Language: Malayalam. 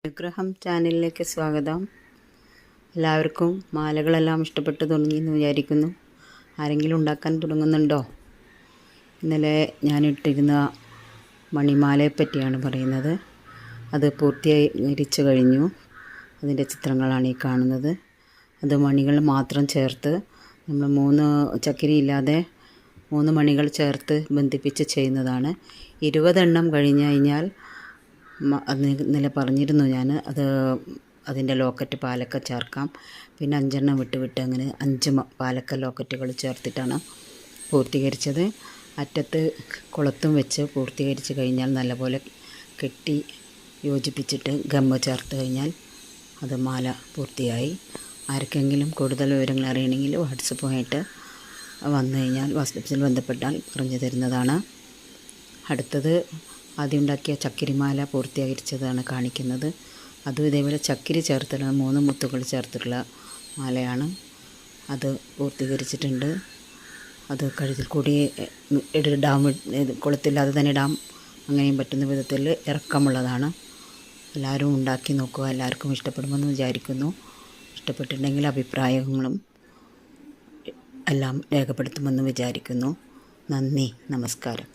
അനുഗ്രഹം ചാനലിലേക്ക് സ്വാഗതം. എല്ലാവർക്കും മാലകളെല്ലാം ഇഷ്ടപ്പെട്ടു തുടങ്ങിയെന്ന് വിചാരിക്കുന്നു. ആരെങ്കിലും ഉണ്ടാക്കാൻ തുടങ്ങുന്നുണ്ടോ? ഇന്നലെ ഞാൻ ഇട്ടിരുന്ന മണിമാലയെ പറ്റിയാണ് പറയുന്നത്. അത് പൂർത്തീകരിച്ചു കഴിഞ്ഞു. അതിൻ്റെ ചിത്രങ്ങളാണ് ഈ കാണുന്നത്. അത് മണികൾ മാത്രം ചേർത്ത് നമ്മൾ 3 ചക്കിരിയില്ലാതെ 3 മണികൾ ചേർത്ത് ബന്ധിപ്പിച്ച് ചെയ്യുന്നതാണ്. 20 എണ്ണം കഴിഞ്ഞ് കഴിഞ്ഞാൽ അത് ഇന്നലെ പറഞ്ഞിരുന്നു ഞാൻ, അതിൻ്റെ ലോക്കറ്റ് പാലക്ക ചേർക്കാം. പിന്നെ 5 എണ്ണം വിട്ട് അങ്ങനെ 5 പാലക്ക ലോക്കറ്റുകൾ ചേർത്തിട്ടാണ് പൂർത്തീകരിച്ചത്. അറ്റത്ത് കുളത്തും വെച്ച് പൂർത്തീകരിച്ച് കഴിഞ്ഞാൽ നല്ലപോലെ കെട്ടി യോജിപ്പിച്ചിട്ട് ഗമ്മ ചേർത്ത് കഴിഞ്ഞാൽ അത് മാല പൂർത്തിയായി. ആർക്കെങ്കിലും കൂടുതൽ വിവരങ്ങൾ അറിയണമെങ്കിൽ വാട്സപ്പുമായിട്ട് വന്നു കഴിഞ്ഞാൽ വാട്സപ്പിൽ ബന്ധപ്പെട്ടാൽ പറഞ്ഞു തരുന്നതാണ്. അടുത്തത് ആദ്യം ഉണ്ടാക്കിയ ചക്കിരിമാല പൂർത്തീകരിച്ചതാണ് കാണിക്കുന്നത്. അതും ഇതേപോലെ ചക്കിരി ചേർത്തുള്ള 3 മുത്തുകൾ ചേർത്തിട്ടുള്ള മാലയാണ്. അത് പൂർത്തീകരിച്ചിട്ടുണ്ട്. അത് കഴുത്തിൽ കൂടി ഇടാൻ, കുളത്തില്ലാതെ തന്നെ ഇടാം. അങ്ങനെയും പറ്റുന്ന വിധത്തിൽ ഇറക്കമുള്ളതാണ്. എല്ലാവരും ഉണ്ടാക്കി നോക്കുക. എല്ലാവർക്കും ഇഷ്ടപ്പെടുമെന്ന് വിചാരിക്കുന്നു. ഇഷ്ടപ്പെട്ടിട്ടുണ്ടെങ്കിൽ അഭിപ്രായങ്ങളും എല്ലാം രേഖപ്പെടുത്തുമെന്ന് വിചാരിക്കുന്നു. നന്ദി, നമസ്കാരം.